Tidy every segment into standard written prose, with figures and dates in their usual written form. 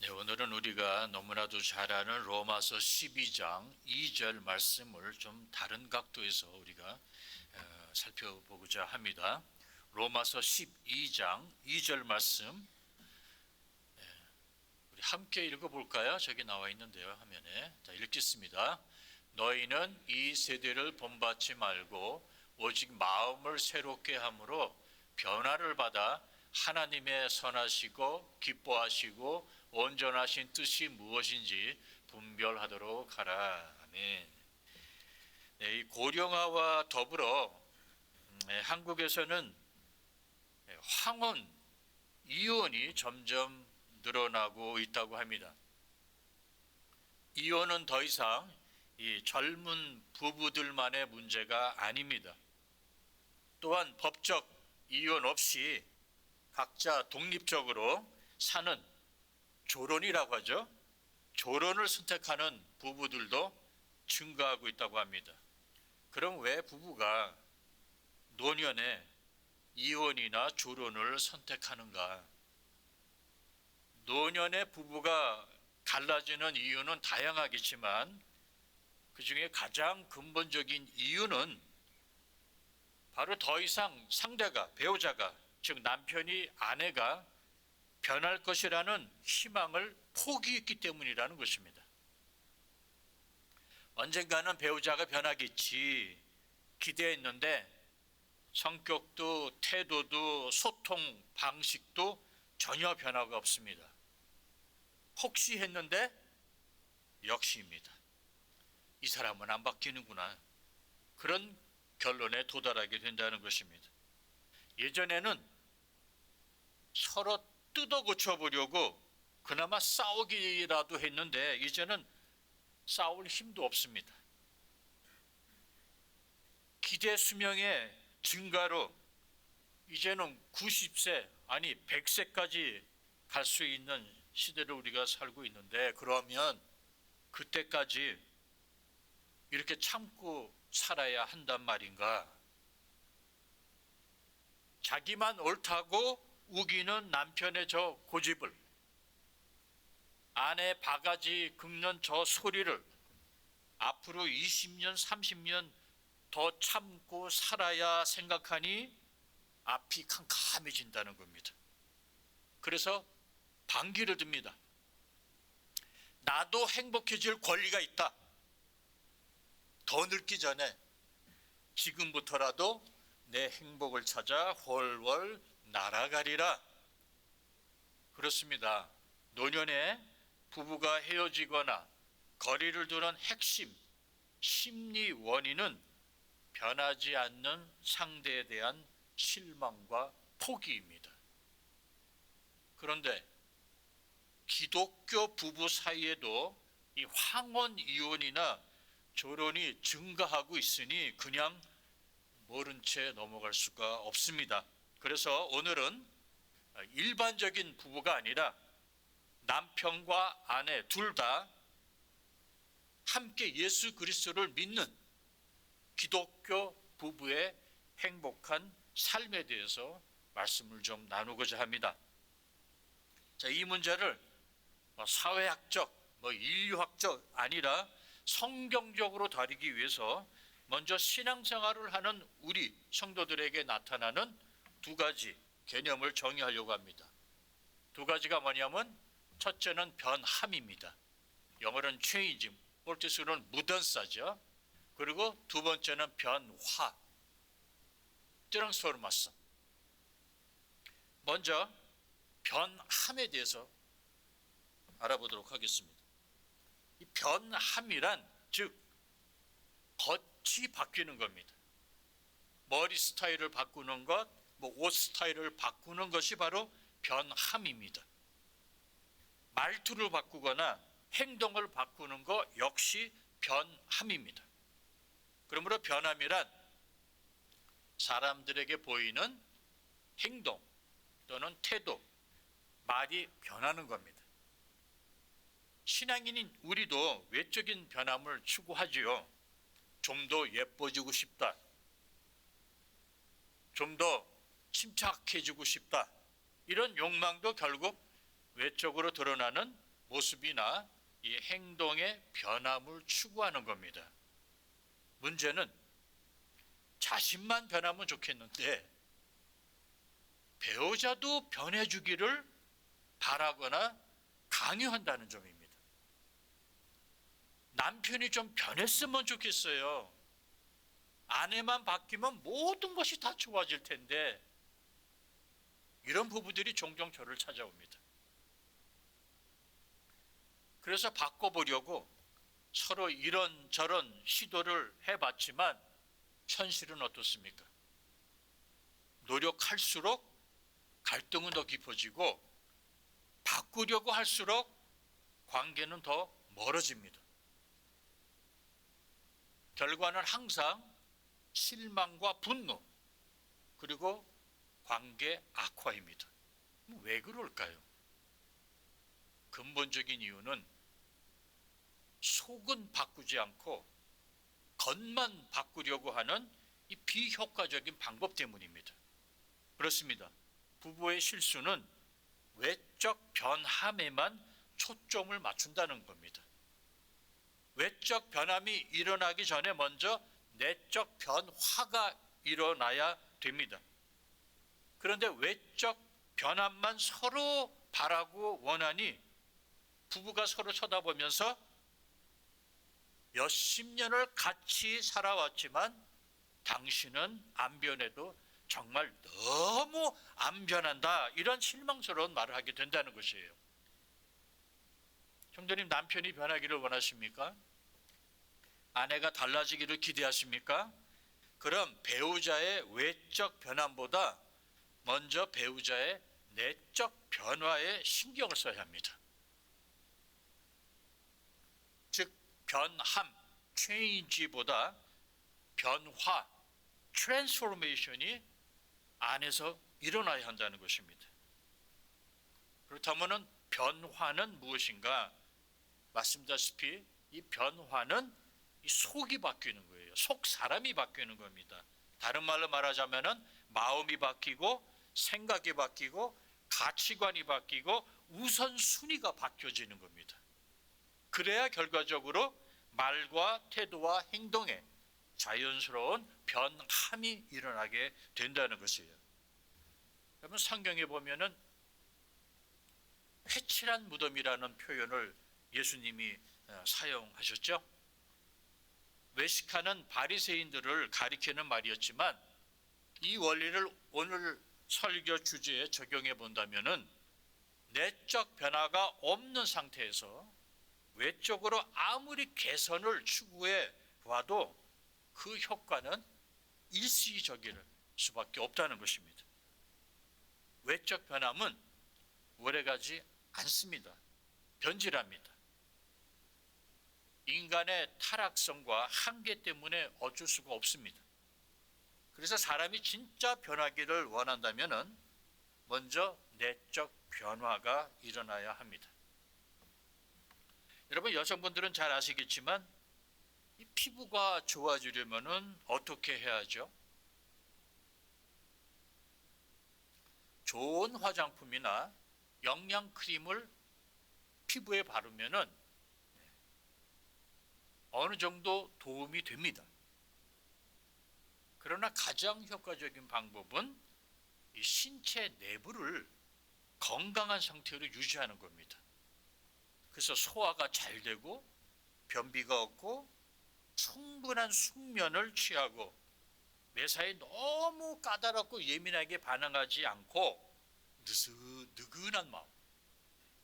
네, 오늘은 우리가 너무나도 잘 아는 로마서 12장 2절 말씀을 좀 다른 각도에서 우리가 살펴보고자 합니다. 로마서 12장 2절 말씀 우리 함께 읽어볼까요? 저기 나와 있는데요, 화면에. 자, 읽겠습니다. 너희는 이 세대를 본받지 말고 오직 마음을 새롭게 함으로 변화를 받아 하나님의 선하시고 기뻐하시고 온전하신 뜻이 무엇인지 분별하도록 하라. 아멘. 네, 이 고령화와 더불어 한국에서는 황혼, 이혼이 점점 늘어나고 있다고 합니다. 이혼은 더 이상 이 젊은 부부들만의 문제가 아닙니다. 또한 법적 이혼 없이 각자 독립적으로 사는 조론이라고 하죠. 조론을 선택하는 부부들도 증가하고 있다고 합니다. 그럼 왜 부부가 노년에 이혼이나 조론을 선택하는가? 노년에 부부가 갈라지는 이유는 다양하겠지만 그 중에 가장 근본적인 이유는 바로 더 이상 상대가, 배우자가, 즉 남편이 아내가 변할 것이라는 희망을 포기했기 때문이라는 것입니다. 언젠가는 배우자가 변하겠지 기대했는데 성격도 태도도 소통 방식도 전혀 변화가 없습니다. 혹시 했는데 역시입니다. 이 사람은 안 바뀌는구나. 그런 결론에 도달하게 된다는 것입니다. 예전에는 서로 뜯어 고쳐보려고 그나마 싸우기라도 했는데 이제는 싸울 힘도 없습니다. 기대 수명의 증가로 이제는 90세 아니 100세까지 갈 수 있는 시대를 우리가 살고 있는데 그러면 그때까지 이렇게 참고 살아야 한단 말인가? 자기만 옳다고 우기는 남편의 저 고집을, 아내 바가지 긁는 저 소리를 앞으로 20년, 30년 더 참고 살아야 생각하니 앞이 캄캄해진다는 겁니다. 그래서 반기를 듭니다. 나도 행복해질 권리가 있다. 더 늙기 전에 지금부터라도 내 행복을 찾아 훨훨 날아가리라. 그렇습니다. 노년에 부부가 헤어지거나 거리를 두는 핵심 심리 원인은 변하지 않는 상대에 대한 실망과 포기입니다. 그런데 기독교 부부 사이에도 이 황혼 이혼이나 조론이 증가하고 있으니 그냥 모른 채 넘어갈 수가 없습니다. 그래서 오늘은 일반적인 부부가 아니라 남편과 아내 둘 다 함께 예수 그리스도를 믿는 기독교 부부의 행복한 삶에 대해서 말씀을 좀 나누고자 합니다. 자, 이 문제를 사회학적, 인류학적 아니라 성경적으로 다루기 위해서 먼저 신앙생활을 하는 우리 성도들에게 나타나는 두 가지 개념을 정의하려고 합니다. 두 가지가 뭐냐면 첫째는 변함입니다. 영어로는 change, 볼티스로는 무던사죠. 그리고 두 번째는 변화, 트랜스포메이션. 먼저 변함에 대해서 알아보도록 하겠습니다. 이 변함이란 즉 겉이 바뀌는 겁니다. 머리 스타일을 바꾸는 것, 옷 스타일을 바꾸는 것이 바로 변함입니다. 말투를 바꾸거나 행동을 바꾸는 것 역시 변함입니다. 그러므로 변함이란 사람들에게 보이는 행동 또는 태도, 말이 변하는 겁니다. 신앙인인 우리도 외적인 변함을 추구하지요. 좀 더 예뻐지고 싶다. 좀 더 침착해지고 싶다. 이런 욕망도 결국 외적으로 드러나는 모습이나 이 행동의 변함을 추구하는 겁니다. 문제는 자신만 변하면 좋겠는데 배우자도 변해주기를 바라거나 강요한다는 점입니다. 남편이 좀 변했으면 좋겠어요. 아내만 바뀌면 모든 것이 다 좋아질 텐데 이런 부부들이 종종 저를 찾아옵니다. 그래서 바꿔보려고 서로 이런저런 시도를 해봤지만 현실은 어떻습니까? 노력할수록 갈등은 더 깊어지고 바꾸려고 할수록 관계는 더 멀어집니다. 결과는 항상 실망과 분노 그리고 관계 악화입니다. 왜 그럴까요? 근본적인 이유는 속은 바꾸지 않고 겉만 바꾸려고 하는 이 비효과적인 방법 때문입니다. 그렇습니다. 부부의 실수는 외적 변함에만 초점을 맞춘다는 겁니다. 외적 변함이 일어나기 전에 먼저 내적 변화가 일어나야 됩니다. 그런데 외적 변함만 서로 바라고 원하니 부부가 서로 쳐다보면서 몇십 년을 같이 살아왔지만 당신은 안 변해도 정말 너무 안 변한다, 이런 실망스러운 말을 하게 된다는 것이에요. 형제님, 남편이 변하기를 원하십니까? 아내가 달라지기를 기대하십니까? 그럼 배우자의 외적 변함보다 먼저 배우자의 내적 변화에 신경을 써야 합니다. 즉 변함, change보다 변화, transformation이 안에서 일어나야 한다는 것입니다. 그렇다면 변화는 무엇인가? 말씀드렸다시피 이 변화는 이 속이 바뀌는 거예요. 속 사람이 바뀌는 겁니다. 다른 말로 말하자면 마음이 바뀌고 생각이 바뀌고 가치관이 바뀌고 우선순위가 바뀌어지는 겁니다. 그래야 결과적으로 말과 태도와 행동에 자연스러운 변함이 일어나게 된다는 것이에요. 여러분, 성경에 보면은 회칠한 무덤이라는 표현을 예수님이 사용하셨죠. 외식하는 바리새인들을 가리키는 말이었지만 이 원리를 오늘 설교 주제에 적용해 본다면은 내적 변화가 없는 상태에서 외적으로 아무리 개선을 추구해 봐도 그 효과는 일시적일 수밖에 없다는 것입니다. 외적 변함은 오래가지 않습니다. 변질합니다. 인간의 타락성과 한계 때문에 어쩔 수가 없습니다. 그래서 사람이 진짜 변하기를 원한다면 먼저 내적 변화가 일어나야 합니다. 여러분, 여성분들은 잘 아시겠지만 이 피부가 좋아지려면 어떻게 해야죠? 좋은 화장품이나 영양크림을 피부에 바르면 어느 정도 도움이 됩니다. 그러나 가장 효과적인 방법은 이 신체 내부를 건강한 상태로 유지하는 겁니다. 그래서 소화가 잘 되고 변비가 없고 충분한 숙면을 취하고 매사에 너무 까다롭고 예민하게 반응하지 않고 느긋한 마음,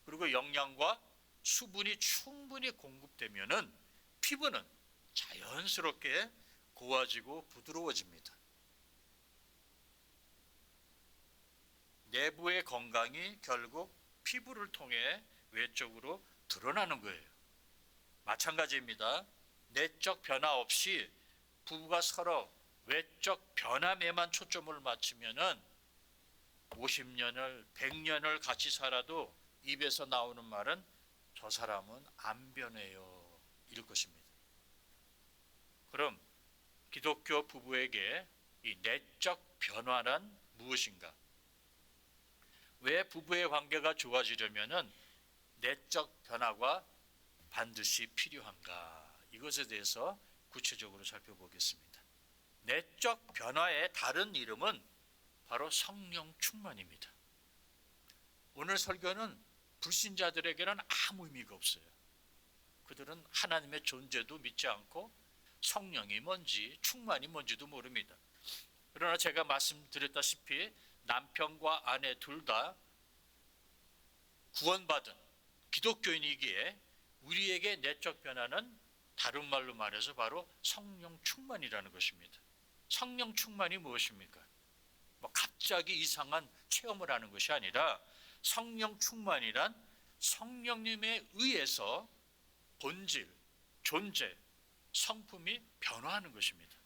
그리고 영양과 수분이 충분히 공급되면은 피부는 자연스럽게 고와지고 부드러워집니다. 내부의 건강이 결국 피부를 통해 외적으로 드러나는 거예요. 마찬가지입니다. 내적 변화 없이 부부가 서로 외적 변함에만 초점을 맞추면은 50년을 100년을 같이 살아도 입에서 나오는 말은 저 사람은 안 변해요, 이럴 것입니다. 그럼 기독교 부부에게 이 내적 변화란 무엇인가? 왜 부부의 관계가 좋아지려면은 내적 변화가 반드시 필요한가? 이것에 대해서 구체적으로 살펴보겠습니다. 내적 변화의 다른 이름은 바로 성령 충만입니다. 오늘 설교는 불신자들에게는 아무 의미가 없어요. 그들은 하나님의 존재도 믿지 않고 성령이 뭔지 충만이 뭔지도 모릅니다. 그러나 제가 말씀드렸다시피 남편과 아내 둘 다 구원받은 기독교인이기에 우리에게 내적 변화는 다른 말로 말해서 바로 성령 충만이라는 것입니다. 성령 충만이 무엇입니까? 갑자기 이상한 체험을 하는 것이 아니라 성령 충만이란 성령님에 의해서 본질, 존재, 성품이 변화하는 것입니다.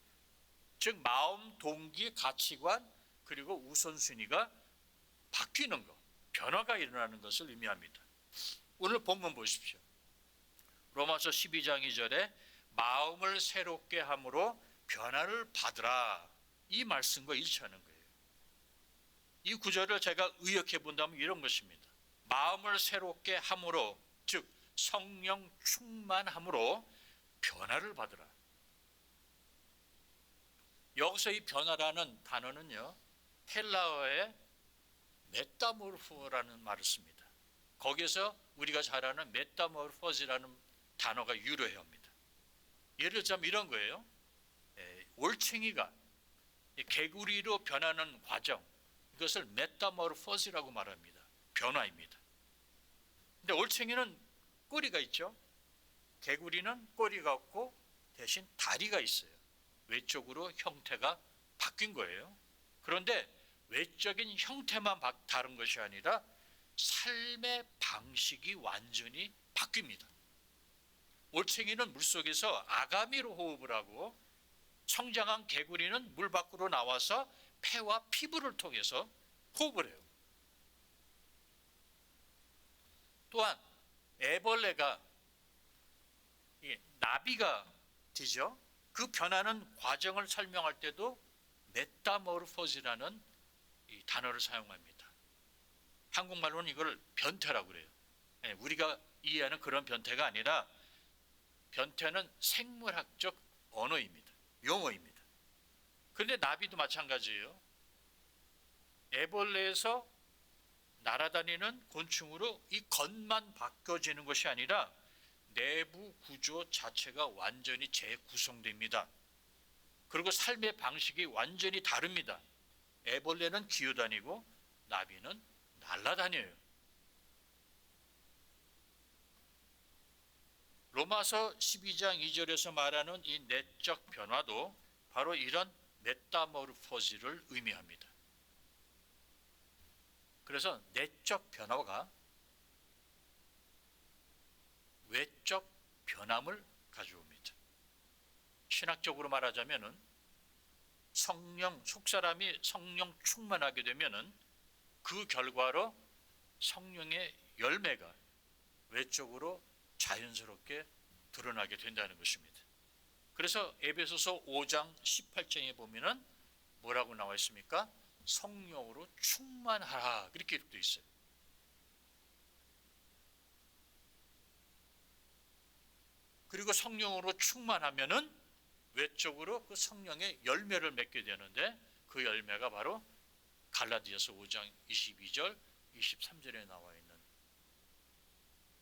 즉 마음, 동기, 가치관 그리고 우선순위가 바뀌는 것, 변화가 일어나는 것을 의미합니다. 오늘 본문 보십시오. 로마서 12장 2절에 마음을 새롭게 함으로 변화를 받으라, 이 말씀과 일치하는 거예요. 이 구절을 제가 의역해 본다면 이런 것입니다. 마음을 새롭게 함으로, 즉 성령 충만함으로 변화를 받으라. 여기서 이 변화라는 단어는요, 헬라어의 메타모르포라는 말을 씁니다. 거기에서 우리가 잘 아는 메타모르포즈라는 단어가 유래해 옵니다. 예를 들자면 이런 거예요. 올챙이가 개구리로 변하는 과정, 이것을 메타모르포즈라고 말합니다. 변화입니다. 근데 올챙이는 꼬리가 있죠. 개구리는 꼬리가 없고 대신 다리가 있어요. 외적으로 형태가 바뀐 거예요. 그런데 외적인 형태만 다른 것이 아니라 삶의 방식이 완전히 바뀝니다. 올챙이는 물속에서 아가미로 호흡을 하고 성장한 개구리는 물 밖으로 나와서 폐와 피부를 통해서 호흡을 해요. 또한 애벌레가 나비가 되죠. 그 변하는 과정을 설명할 때도 메타모르포즈라는 이 단어를 사용합니다. 한국말로는 이걸 변태라고 그래요. 우리가 이해하는 그런 변태가 아니라 변태는 생물학적 언어입니다. 용어입니다. 그런데 나비도 마찬가지예요. 애벌레에서 날아다니는 곤충으로 이 겉만 바뀌어지는 것이 아니라 내부 구조 자체가 완전히 재구성됩니다. 그리고 삶의 방식이 완전히 다릅니다. 애벌레는 기어다니고 나비는 날아다녀요. 로마서 12장 2절에서 말하는 이 내적 변화도 바로 이런 메타모르포즈를 의미합니다. 그래서 내적 변화가 외적 변함을 가져옵니다. 신학적으로 말하자면은 속사람이 성령 충만하게 되면은 그 결과로 성령의 열매가 외적으로 자연스럽게 드러나게 된다는 것입니다. 그래서 에베소서 5장 18장에 보면은 뭐라고 나와 있습니까? 성령으로 충만하라, 그렇게 기록되어 있어요. 그리고 성령으로 충만하면은 외적으로 그 성령의 열매를 맺게 되는데 그 열매가 바로 갈라디아서 5장 22절, 23절에 나와 있는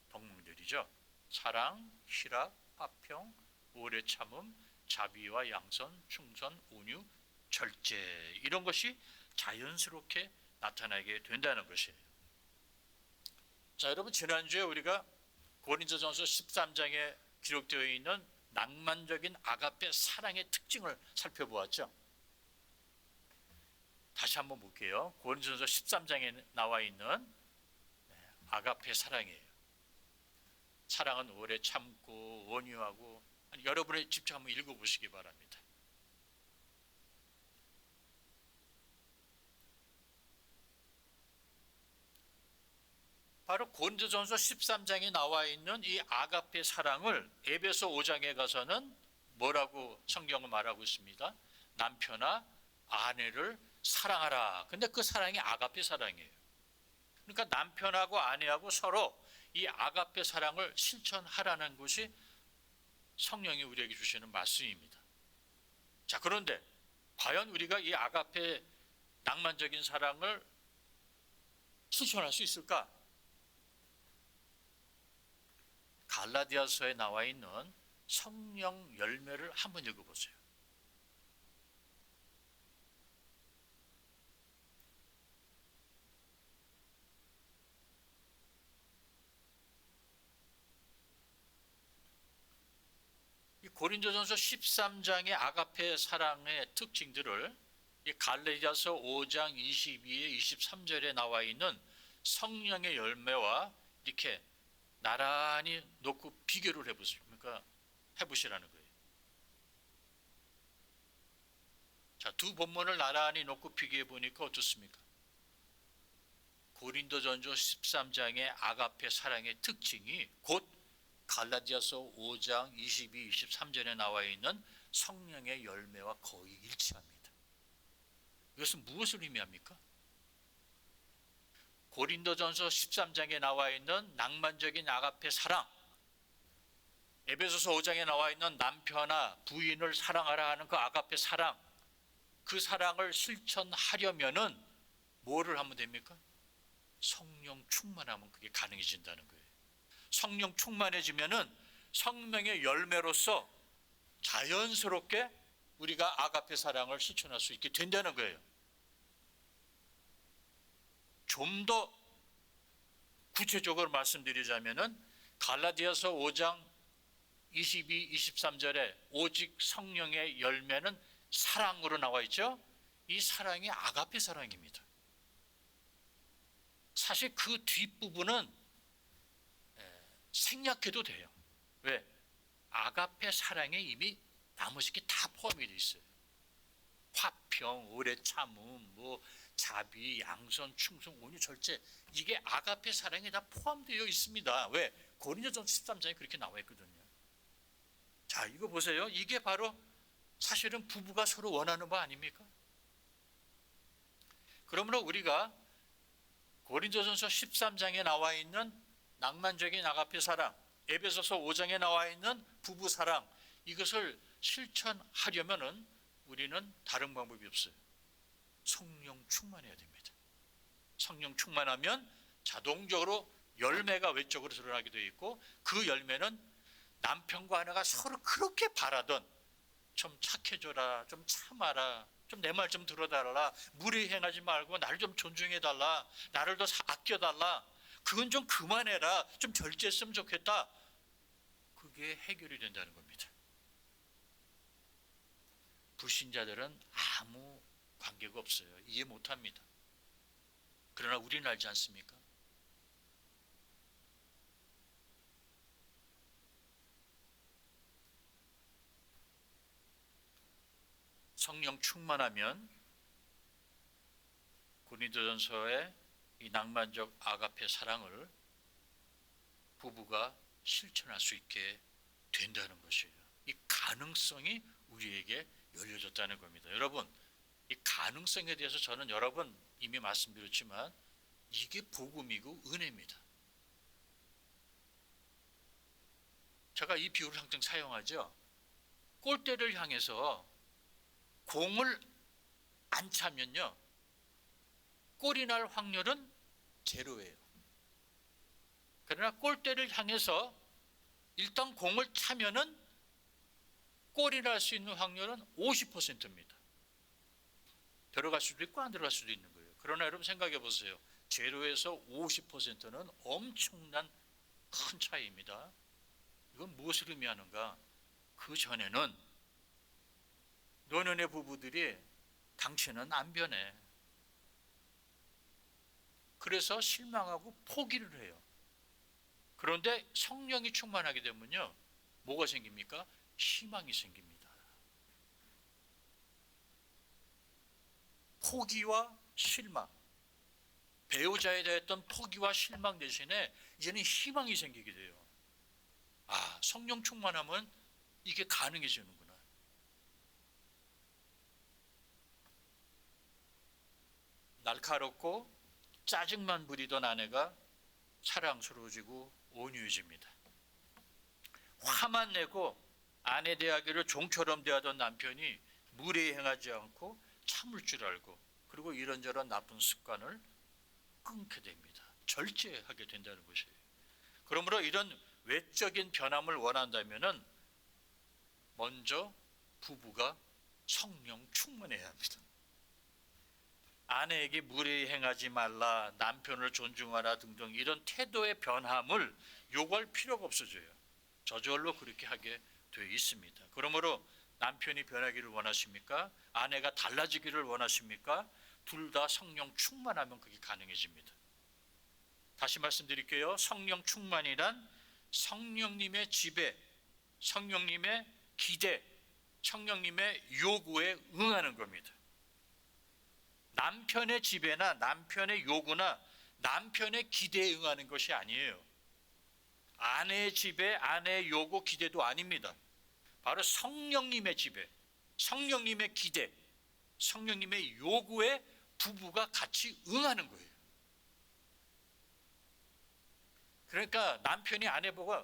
덕목들이죠. 사랑, 희락, 화평, 오래 참음, 자비와 양선, 충선, 온유, 절제, 이런 것이 자연스럽게 나타나게 된다는 것이에요. 자, 여러분, 지난주에 우리가 고린도전서 13장에 기록되어 있는 낭만적인 아가페 사랑의 특징을 살펴보았죠. 다시 한번 볼게요. 고린도전서 13장에 나와 있는 아가페 사랑이에요. 사랑은 오래 참고 온유하고, 여러분이 직접 한번 읽어보시기 바랍니다. 바로 고린도전서 13장에 나와 있는 이 아가페 사랑을 에베소 5장에 가서는 뭐라고 성경은 말하고 있습니다. 남편아 아내를 사랑하라. 근데 그 사랑이 아가페 사랑이에요. 그러니까 남편하고 아내하고 서로 이 아가페 사랑을 실천하라는 것이 성령이 우리에게 주시는 말씀입니다. 자, 그런데 과연 우리가 이 아가페 낭만적인 사랑을 실천할 수 있을까? 갈라디아서에 나와 있는 성령 열매를 한번 읽어보세요. 이 고린도전서 13장의 아가페 사랑의 특징들을 이 갈라디아서 5장 22에 23절에 나와 있는 성령의 열매와 이렇게 나란히 놓고 비교를 해보세요. 그러니까 해보시라는 거예요. 자, 두 본문을 나란히 놓고 비교해 보니까 어떻습니까? 고린도전서 13장의 아가페 사랑의 특징이 곧 갈라디아서 5장 22, 23절에 나와 있는 성령의 열매와 거의 일치합니다. 이것은 무엇을 의미합니까? 고린도전서 13장에 나와 있는 낭만적인 아가페 사랑, 에베소서 5장에 나와 있는 남편아 부인을 사랑하라 하는 그 아가페 사랑, 그 사랑을 실천하려면은 뭐를 하면 됩니까? 성령 충만하면 그게 가능해진다는 거예요. 성령 충만해지면은 성령의 열매로서 자연스럽게 우리가 아가페 사랑을 실천할 수 있게 된다는 거예요. 좀 더 구체적으로 말씀드리자면은 갈라디아서 5장 22, 23절에 오직 성령의 열매는 사랑으로 나와 있죠. 이 사랑이 아가페 사랑입니다. 사실 그 뒷부분은 생략해도 돼요. 왜? 아가페 사랑에 이미 나머지 게 다 포함이 되어 있어요. 화평, 오래 참음, 자비, 양선, 충성, 온유, 절제, 이게 아가페 사랑에 다 포함되어 있습니다. 왜? 고린도전서 13장에 그렇게 나와 있거든요. 자, 이거 보세요. 이게 바로 사실은 부부가 서로 원하는 바 아닙니까? 그러므로 우리가 고린도전서 13장에 나와 있는 낭만적인 아가페 사랑, 에베소서 5장에 나와 있는 부부 사랑, 이것을 실천하려면은 우리는 다른 방법이 없어요. 성령 충만해야 됩니다. 성령 충만하면 자동적으로 열매가 외적으로 드러나게 되어 있고, 그 열매는 남편과 아내가 서로 그렇게 바라던 좀 착해져라, 좀 참아라, 좀 내 말 좀 들어달라, 무례 행하지 말고 나를 좀 존중해달라, 나를 더 아껴달라, 그건 좀 그만해라, 좀 절제했으면 좋겠다, 그게 해결이 된다는 겁니다. 불신자들은 아무 관계가 없어요. 이해 못합니다. 그러나 우리는 알지 않습니까? 성령 충만하면 고린도전서의 이 낭만적 아가페 사랑을 부부가 실천할 수 있게 된다는 것이에요. 이 가능성이 우리에게 열려졌다는 겁니다. 여러분, 이 가능성에 대해서 저는 여러 번 이미 말씀드렸지만 이게 복음이고 은혜입니다. 제가 이 비유를 항상 사용하죠. 골대를 향해서 공을 안 차면요, 골이 날 확률은 제로예요. 그러나 골대를 향해서 일단 공을 차면은 골이 날 수 있는 확률은 50%입니다. 들어갈 수도 있고 안 들어갈 수도 있는 거예요. 그러나 여러분 생각해 보세요. 제로에서 50%는 엄청난 큰 차이입니다. 이건 무엇을 의미하는가? 그 전에는 노년의 부부들이 당신은 안 변해, 그래서 실망하고 포기를 해요. 그런데 성령이 충만하게 되면요, 뭐가 생깁니까? 희망이 생깁니다. 포기와 실망, 배우자에 대했던 포기와 실망 대신에 이제는 희망이 생기게 돼요. 아, 성령 충만하면 이게 가능해지는구나. 날카롭고 짜증만 부리던 아내가 사랑스러워지고 온유해집니다. 화만 내고 아내 대하기를 종처럼 대하던 남편이 무례히 행하지 않고 참을 줄 알고, 그리고 이런저런 나쁜 습관을 끊게 됩니다. 절제하게 된다는 것이에요. 그러므로 이런 외적인 변함을 원한다면은 먼저 부부가 성령 충만해야 합니다. 아내에게 무례히 행하지 말라, 남편을 존중하라 등등 이런 태도의 변함을 요구할 필요가 없어져요. 저절로 그렇게 하게 되어 있습니다. 그러므로 남편이 변하기를 원하십니까? 아내가 달라지기를 원하십니까? 둘 다 성령 충만하면 그게 가능해집니다. 다시 말씀드릴게요. 성령 충만이란 성령님의 지배, 성령님의 기대, 성령님의 요구에 응하는 겁니다. 남편의 지배나 남편의 요구나 남편의 기대에 응하는 것이 아니에요. 아내의 지배, 아내의 요구, 기대도 아닙니다. 바로 성령님의 지배, 성령님의 기대, 성령님의 요구에 부부가 같이 응하는 거예요. 그러니까 남편이 아내 보고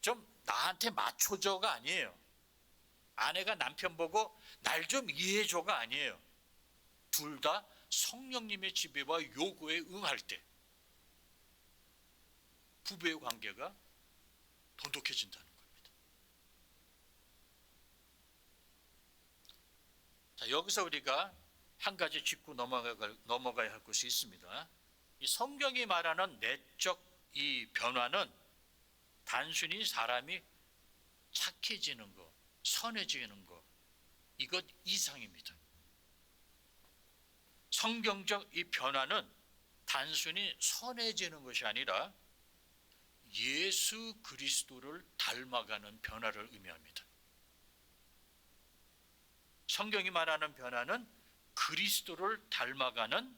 좀 나한테 맞춰줘가 아니에요. 아내가 남편 보고 날 좀 이해해줘가 아니에요. 둘 다 성령님의 지배와 요구에 응할 때 부부의 관계가 돈독해진다는 겁니다. 자, 여기서 우리가 한 가지 짚고 넘어가야 할 것이 있습니다. 이 성경이 말하는 내적 이 변화는 단순히 사람이 착해지는 것, 선해지는 것, 이것 이상입니다. 성경적 이 변화는 단순히 선해지는 것이 아니라 예수 그리스도를 닮아가는 변화를 의미합니다. 성경이 말하는 변화는 그리스도를 닮아가는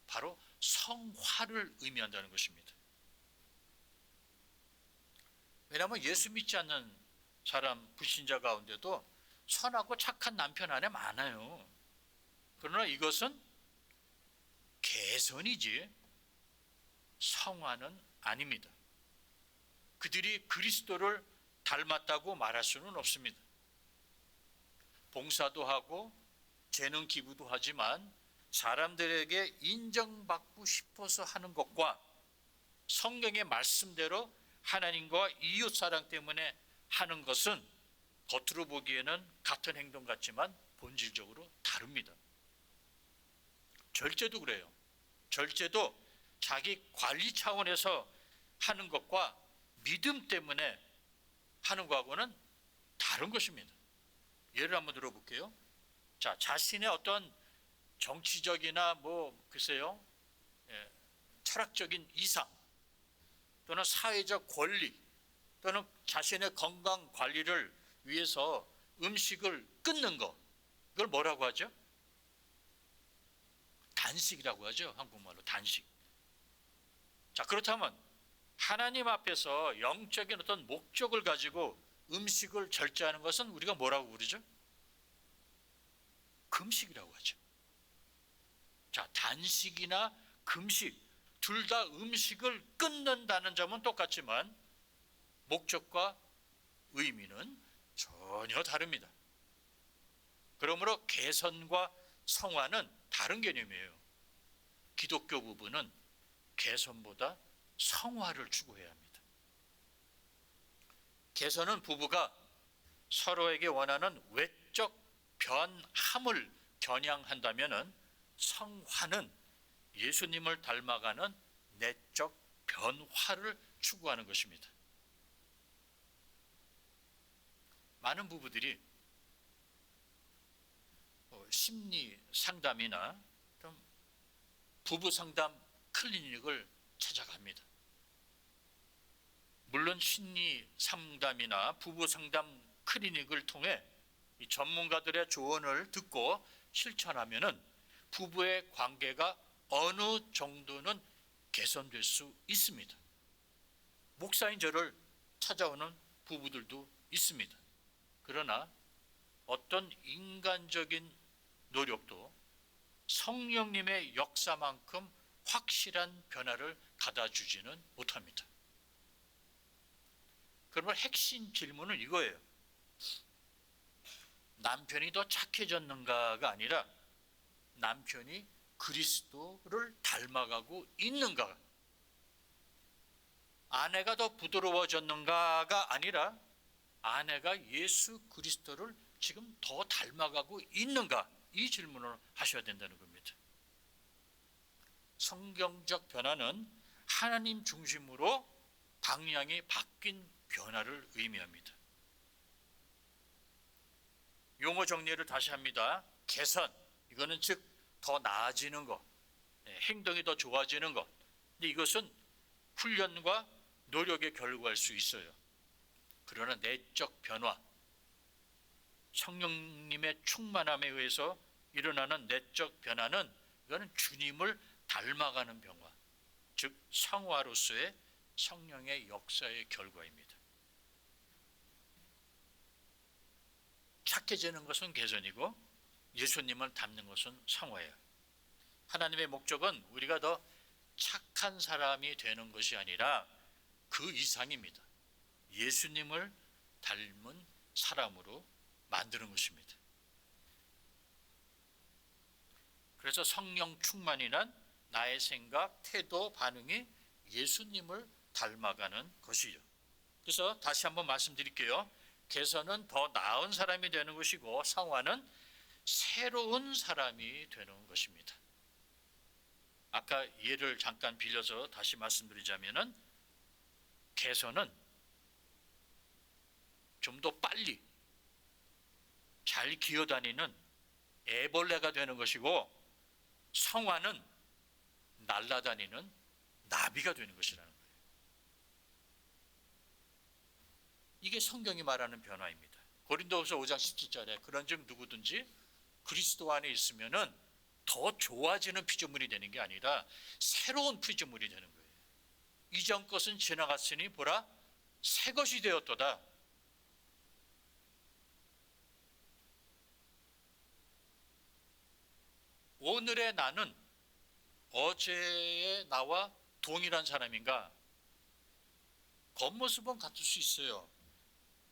바로 성화를 의미한다는 것입니다. 왜냐하면 예수 믿지 않는 사람, 불신자 가운데도 선하고 착한 남편 안에 많아요. 그러나 이것은 개선이지 성화는 아닙니다. 그들이 그리스도를 닮았다고 말할 수는 없습니다. 봉사도 하고 재능 기부도 하지만 사람들에게 인정받고 싶어서 하는 것과 성경의 말씀대로 하나님과 이웃 사랑 때문에 하는 것은 겉으로 보기에는 같은 행동 같지만 본질적으로 다릅니다. 절제도 그래요. 절제도 자기 관리 차원에서 하는 것과 믿음 때문에 하는 것하고는 다른 것입니다. 예를 한번 들어볼게요. 자, 자신의 어떤 정치적이나 글쎄요, 철학적인 이상 또는 사회적 권리 또는 자신의 건강 관리를 위해서 음식을 끊는 것, 이걸 뭐라고 하죠? 단식이라고 하죠. 한국말로 단식. 자, 그렇다면 하나님 앞에서 영적인 어떤 목적을 가지고 음식을 절제하는 것은 우리가 뭐라고 부르죠? 금식이라고 하죠. 자, 단식이나 금식 둘 다 음식을 끊는다는 점은 똑같지만 목적과 의미는 전혀 다릅니다. 그러므로 개선과 성화는 다른 개념이에요. 기독교 부부는 개선보다 성화를 추구해야 합니다. 개선은 부부가 서로에게 원하는 외적 변함을 겨냥한다면 성화는 예수님을 닮아가는 내적 변화를 추구하는 것입니다. 많은 부부들이 심리 상담이나 부부 상담 클리닉을 찾아갑니다. 물론 심리 상담이나 부부 상담 클리닉을 통해 이 전문가들의 조언을 듣고 실천하면은 부부의 관계가 어느 정도는 개선될 수 있습니다. 목사인 저를 찾아오는 부부들도 있습니다. 그러나 어떤 인간적인 노력도 성령님의 역사만큼 확실한 변화를 가다 주지는 못합니다. 그러면 핵심 질문은 이거예요. 남편이 더 착해졌는가가 아니라 남편이 그리스도를 닮아가고 있는가. 아내가 더 부드러워졌는가가 아니라 아내가 예수 그리스도를 지금 더 닮아가고 있는가. 이 질문을 하셔야 된다는 겁니다. 성경적 변화는 하나님 중심으로 방향이 바뀐 변화를 의미합니다. 용어 정리를 다시 합니다. 개선, 이거는 즉 더 나아지는 것, 행동이 더 좋아지는 것. 근데 이것은 훈련과 노력의 결과일 수 있어요. 그러나 내적 변화, 성령님의 충만함에 의해서 일어나는 내적 변화는 이거는 주님을 닮아가는 변화, 즉 성화로서의 성령의 역사의 결과입니다. 착해지는 것은 개선이고 예수님을 닮는 것은 성화예요. 하나님의 목적은 우리가 더 착한 사람이 되는 것이 아니라 그 이상입니다. 예수님을 닮은 사람으로 만드는 것입니다. 그래서 성령 충만이란 나의 생각, 태도, 반응이 예수님을 닮아가는 것이죠. 그래서 다시 한번 말씀드릴게요. 개선은 더 나은 사람이 되는 것이고 성화는 새로운 사람이 되는 것입니다. 아까 예를 잠깐 빌려서 다시 말씀드리자면은 개선은 좀 더 빨리 잘 기어다니는 애벌레가 되는 것이고 성화는 날아다니는 나비가 되는 것이라는 거예요. 이게 성경이 말하는 변화입니다. 고린도후서 5장 17절에 그런즉 누구든지 그리스도 안에 있으면은 더 좋아지는 피조물이 되는 게 아니라 새로운 피조물이 되는 거예요. 이전 것은 지나갔으니 보라 새 것이 되었도다. 오늘의 나는 어제의 나와 동일한 사람인가? 겉모습은 같을 수 있어요.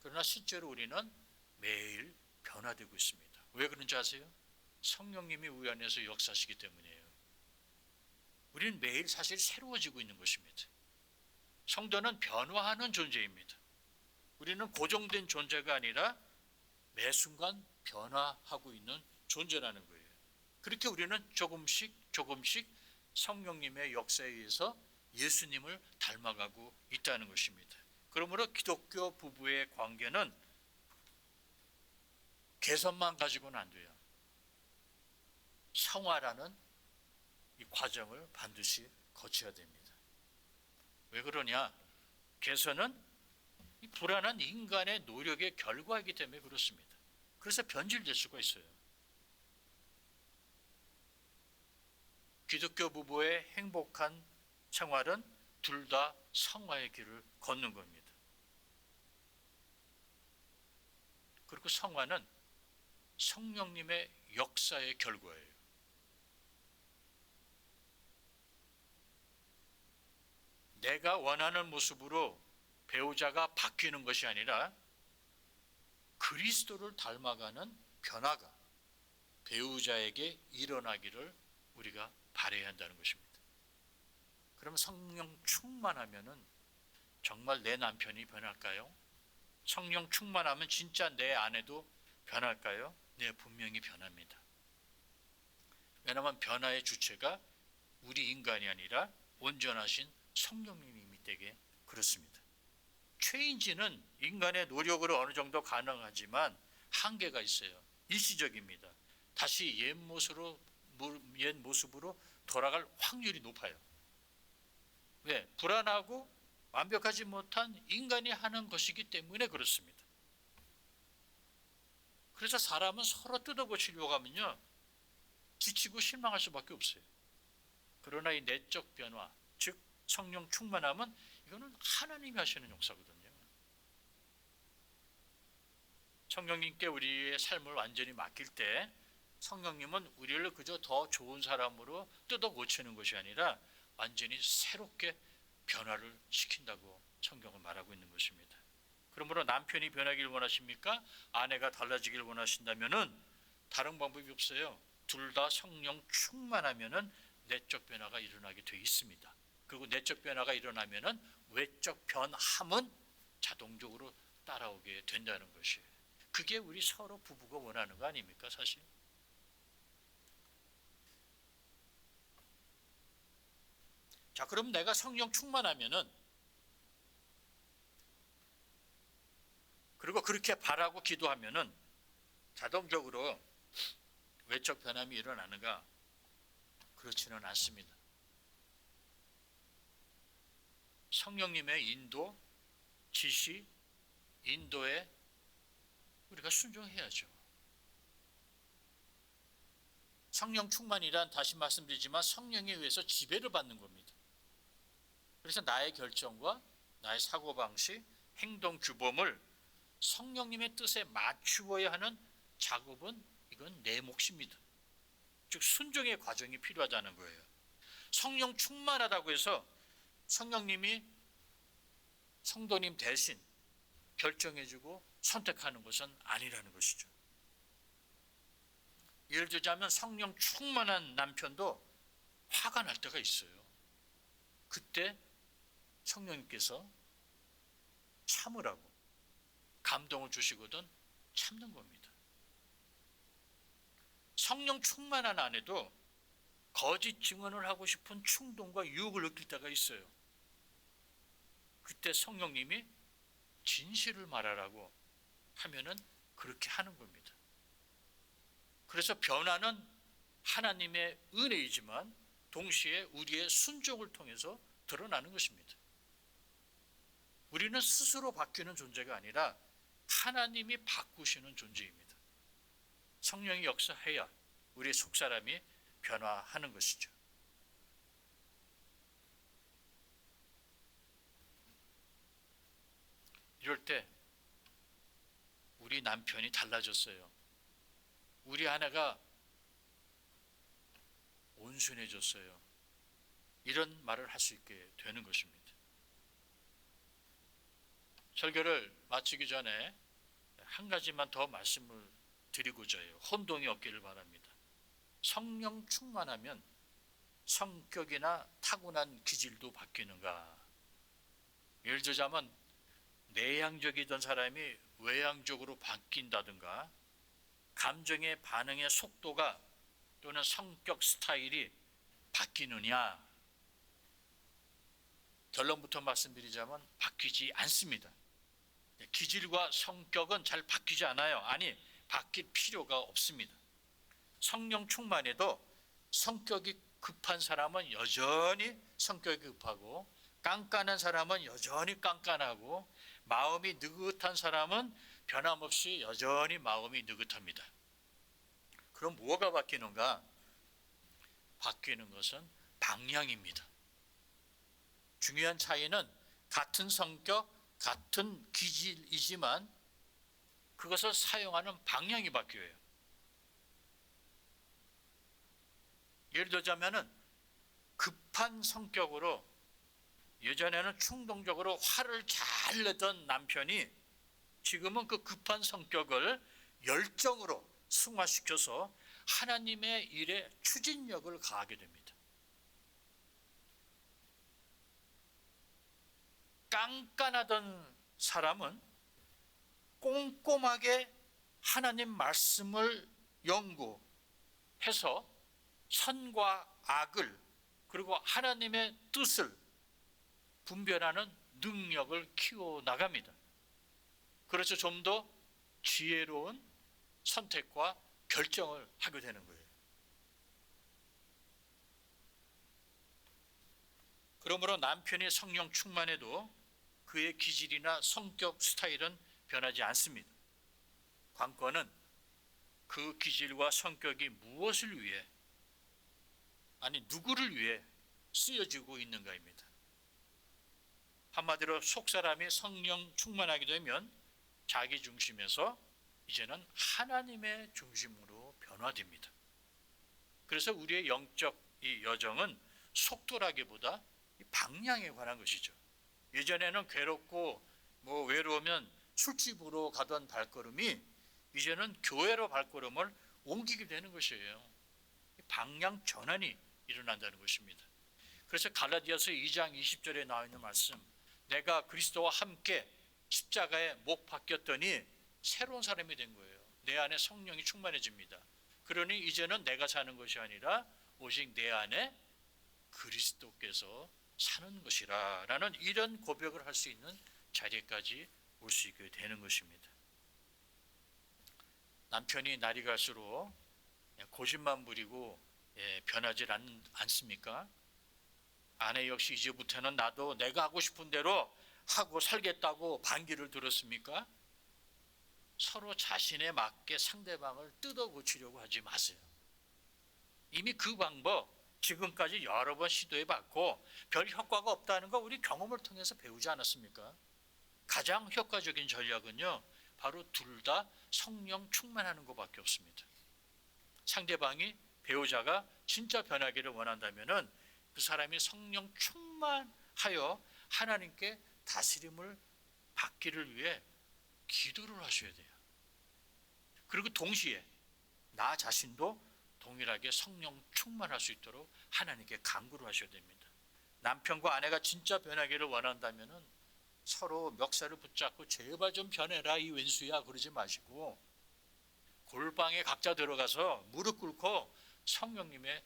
그러나 실제로 우리는 매일 변화되고 있습니다. 왜 그런지 아세요? 성령님이 우리 안에서 역사하시기 때문이에요. 우리는 매일 사실 새로워지고 있는 것입니다. 성도는 변화하는 존재입니다. 우리는 고정된 존재가 아니라 매 순간 변화하고 있는 존재라는 거예요. 그렇게 우리는 조금씩 성령님의 역사에 의해서 예수님을 닮아가고 있다는 것입니다. 그러므로 기독교 부부의 관계는 개선만 가지고는 안 돼요. 성화라는 이 과정을 반드시 거쳐야 됩니다. 왜 그러냐? 개선은 이 불안한 인간의 노력의 결과이기 때문에 그렇습니다. 그래서 변질될 수가 있어요. 기독교 부부의 행복한 생활은 둘 다 성화의 길을 걷는 겁니다. 그리고 성화는 성령님의 역사의 결과예요. 내가 원하는 모습으로 배우자가 바뀌는 것이 아니라 그리스도를 닮아가는 변화가 배우자에게 일어나기를 우리가 바라야 한다는 것입니다. 그럼 성령 충만하면은 정말 내 남편이 변할까요? 성령 충만하면 진짜 내 아내도 변할까요? 네, 분명히 변합니다. 왜냐하면 변화의 주체가 우리 인간이 아니라 온전하신 성령님이 때문에 그렇습니다. 체인지는 인간의 노력으로 어느 정도 가능하지만 한계가 있어요. 일시적입니다. 다시 옛 모습으로 돌아갈 확률이 높아요. 왜? 불안하고 완벽하지 못한 인간이 하는 것이기 때문에 그렇습니다. 그래서 사람은 서로 뜯어고치려고 하면요, 지치고 실망할 수밖에 없어요. 그러나 이 내적 변화, 즉 성령 충만함은 이거는 하나님이 하시는 역사거든요. 성령님께 우리의 삶을 완전히 맡길 때 성령님은 우리를 그저 더 좋은 사람으로 뜯어 고치는 것이 아니라 완전히 새롭게 변화를 시킨다고 성경은 말하고 있는 것입니다. 그러므로 남편이 변하길 원하십니까? 아내가 달라지길 원하신다면은 다른 방법이 없어요. 둘 다 성령 충만하면은 내적 변화가 일어나게 돼 있습니다. 그리고 내적 변화가 일어나면은 외적 변함은 자동적으로 따라오게 된다는 것이에요. 그게 우리 서로 부부가 원하는 거 아닙니까, 사실? 자, 그럼 내가 성령 충만하면은, 그리고 그렇게 바라고 기도하면은 자동적으로 외적 변함이 일어나는가? 그렇지는 않습니다. 성령님의 인도, 지시, 인도에 우리가 순종해야죠. 성령 충만이란, 다시 말씀드리지만, 성령에 의해서 지배를 받는 겁니다. 그래서 나의 결정과 나의 사고방식, 행동 규범을 성령님의 뜻에 맞추어야 하는 작업은, 이건 내 몫입니다. 즉 순종의 과정이 필요하다는 거예요. 성령 충만하다고 해서 성령님이 성도님 대신 결정해주고 선택하는 것은 아니라는 것이죠. 예를 들자면 성령 충만한 남편도 화가 날 때가 있어요. 그때 성령님께서 참으라고 감동을 주시거든 참는 겁니다. 성령 충만한 아내도 거짓 증언을 하고 싶은 충동과 유혹을 느낄 때가 있어요. 그때 성령님이 진실을 말하라고 하면은 그렇게 하는 겁니다. 그래서 변화는 하나님의 은혜이지만 동시에 우리의 순종을 통해서 드러나는 것입니다. 우리는 스스로 바뀌는 존재가 아니라 하나님이 바꾸시는 존재입니다. 성령이 역사해야 우리의 속사람이 변화하는 것이죠. 이럴 때 우리 남편이 달라졌어요. 우리 아내가 온순해졌어요. 이런 말을 할 수 있게 되는 것입니다. 설교를 마치기 전에 한 가지만 더 말씀을 드리고자 해요. 혼동이 없기를 바랍니다. 성령 충만하면 성격이나 타고난 기질도 바뀌는가? 예를 들자면 내향적이던 사람이 외향적으로 바뀐다든가, 감정의 반응의 속도가 또는 성격 스타일이 바뀌느냐? 결론부터 말씀드리자면 바뀌지 않습니다. 기질과 성격은 잘 바뀌지 않아요. 아니, 바뀔 필요가 없습니다. 성령 충만해도 성격이 급한 사람은 여전히 성격이 급하고, 깐깐한 사람은 여전히 깐깐하고, 마음이 느긋한 사람은 변함없이 여전히 마음이 느긋합니다. 그럼 뭐가 바뀌는가? 바뀌는 것은 방향입니다. 중요한 차이는 같은 성격, 같은 기질이지만 그것을 사용하는 방향이 바뀌어요. 예를 들자면은 급한 성격으로, 예전에는 충동적으로 화를 잘 내던 남편이 지금은 그 급한 성격을 열정으로 승화시켜서 하나님의 일에 추진력을 가하게 됩니다. 깐깐하던 사람은 꼼꼼하게 하나님 말씀을 연구해서 선과 악을, 그리고 하나님의 뜻을 분별하는 능력을 키워나갑니다. 그래서 좀 더 지혜로운 선택과 결정을 하게 되는 거예요. 그러므로 남편이 성령 충만해도 그의 기질이나 성격 스타일은 변하지 않습니다. 관건은 그 기질과 성격이 무엇을 위해, 아니 누구를 위해 쓰여지고 있는가입니다. 한마디로 속사람이 성령 충만하게 되면 자기 중심에서 이제는 하나님의 중심으로 변화됩니다. 그래서 우리의 영적 이 여정은 속도라기보다 방향에 관한 것이죠. 예전에는 괴롭고 외로우면 술집으로 가던 발걸음이 이제는 교회로 발걸음을 옮기게 되는 것이에요. 방향 전환이 일어난다는 것입니다. 그래서 갈라디아서 2장 20절에 나와 있는 말씀, 내가 그리스도와 함께 십자가에 못 박혔더니 새로운 사람이 된 거예요. 내 안에 성령이 충만해집니다. 그러니 이제는 내가 사는 것이 아니라 오직 내 안에 그리스도께서 사는 것이라 라는 이런 고백을 할 수 있는 자리까지 올 수 있게 되는 것입니다. 남편이 날이 갈수록 고집만 부리고 변하지 않습니까? 아내 역시 이제부터는 나도 내가 하고 싶은 대로 하고 살겠다고 반기를 들었습니까? 서로 자신에 맞게 상대방을 뜯어 고치려고 하지 마세요. 이미 그 방법 지금까지 여러 번 시도해 봤고 별 효과가 없다는 거 우리 경험을 통해서 배우지 않았습니까? 가장 효과적인 전략은요, 바로 둘 다 성령 충만하는 것밖에 없습니다. 상대방이, 배우자가 진짜 변하기를 원한다면은 그 사람이 성령 충만하여 하나님께 다스림을 받기를 위해 기도를 하셔야 돼요. 그리고 동시에 나 자신도 동일하게 성령 충만할 수 있도록 하나님께 간구를 하셔야 됩니다. 남편과 아내가 진짜 변하기를 원한다면은 서로 멱살을 붙잡고 제발 좀 변해라 이 왼수야 그러지 마시고 골방에 각자 들어가서 무릎 꿇고 성령님의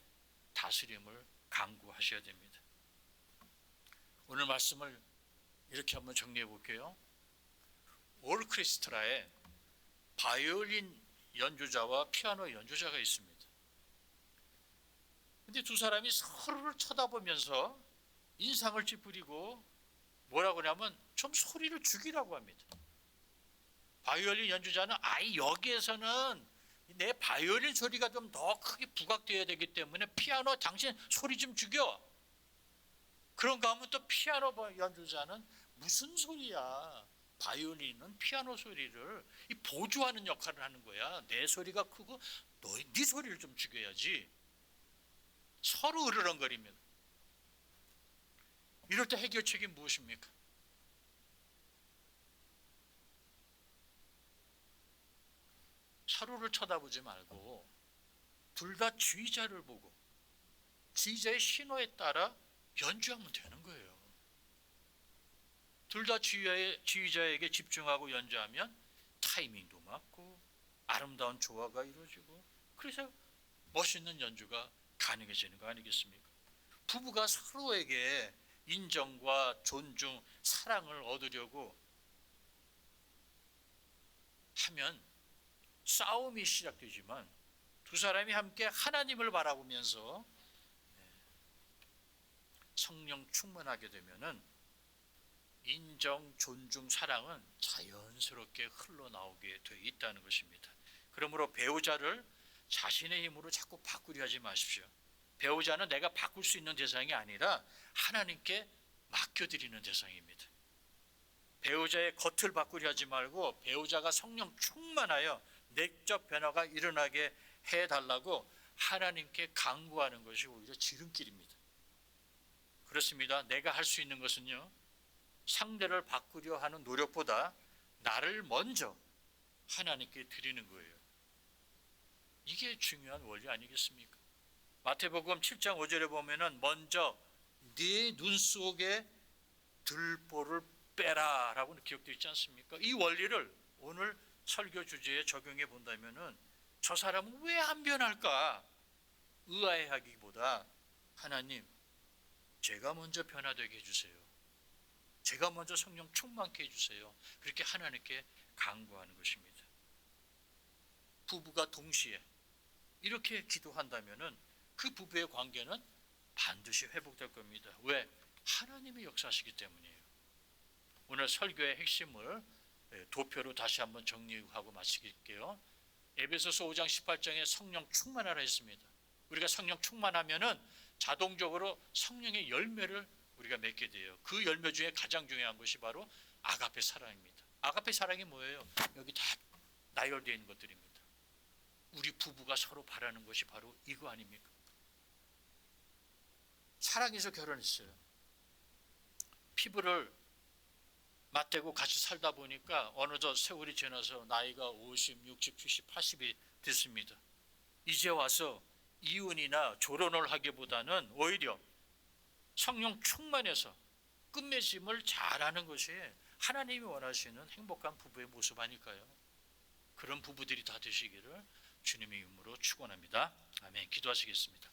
다스림을 간구하셔야 됩니다. 오늘 말씀을 이렇게 한번 정리해 볼게요. 오르케스트라에 바이올린 연주자와 피아노 연주자가 있습니다. 근데 두 사람이 서로를 쳐다보면서 인상을 찌푸리고 뭐라고 하냐면 좀 소리를 죽이라고 합니다. 바이올린 연주자는 여기에서는 내 바이올린 소리가 좀 더 크게 부각되어야 되기 때문에 피아노 당신 소리 좀 죽여. 그런가 하면 또 피아노 연주자는 무슨 소리야. 바이올린은 피아노 소리를 보조하는 역할을 하는 거야. 내 소리가 크고 네 소리를 좀 죽여야지. 서로 으르렁거리면 이럴 때 해결책이 무엇입니까? 서로를 쳐다보지 말고 둘 다 지휘자를 보고 지휘자의 신호에 따라 연주하면 되는 거예요. 둘 다 지휘자에게 집중하고 연주하면 타이밍도 맞고 아름다운 조화가 이루어지고 그래서 멋있는 연주가 가능해지는 거 아니겠습니까? 부부가 서로에게 인정과 존중, 사랑을 얻으려고 하면 싸움이 시작되지만 두 사람이 함께 하나님을 바라보면서 성령 충만하게 되면은 인정, 존중, 사랑은 자연스럽게 흘러나오게 돼 있다는 것입니다. 그러므로 배우자를 자신의 힘으로 자꾸 바꾸려 하지 마십시오. 배우자는 내가 바꿀 수 있는 대상이 아니라 하나님께 맡겨드리는 대상입니다. 배우자의 겉을 바꾸려 하지 말고 배우자가 성령 충만하여 내적 변화가 일어나게 해달라고 하나님께 간구하는 것이 오히려 지름길입니다. 그렇습니다. 내가 할 수 있는 것은요, 상대를 바꾸려 하는 노력보다 나를 먼저 하나님께 드리는 거예요. 이게 중요한 원리 아니겠습니까? 마태복음 7장 5절에 보면은 먼저 네 눈 속에 들보를 빼라 라고 기록되어 있지 않습니까? 이 원리를 오늘 설교 주제에 적용해 본다면은 저 사람은 왜 안 변할까 의아해하기보다 하나님 제가 먼저 변화되게 해주세요. 제가 먼저 성령 충만케 해주세요. 그렇게 하나님께 간구하는 것입니다. 부부가 동시에 이렇게 기도한다면은 그 부부의 관계는 반드시 회복될 겁니다. 왜? 하나님이 역사하시기 때문이에요. 오늘 설교의 핵심을 도표로 다시 한번 정리하고 마치게요. 에베소서 5장 18장에 성령 충만하라 했습니다. 우리가 성령 충만하면은 자동적으로 성령의 열매를 우리가 맺게 돼요. 그 열매 중에 가장 중요한 것이 바로 아가페 사랑입니다. 아가페 사랑이 뭐예요? 여기 다 나열되어 있는 것들입니다. 우리 부부가 서로 바라는 것이 바로 이거 아닙니까? 사랑해서 결혼했어요. 피부를 맞대고 같이 살다 보니까 어느덧 세월이 지나서 나이가 50, 60, 70, 80이 됐습니다. 이제 와서 이혼이나 조론을 하기보다는 오히려 성령 충만해서 끝맺음을 잘하는 것이 하나님이 원하시는 행복한 부부의 모습 아닐까요? 그런 부부들이 다 되시기를 주님의 이름으로 축원합니다. 아멘. 기도하시겠습니다.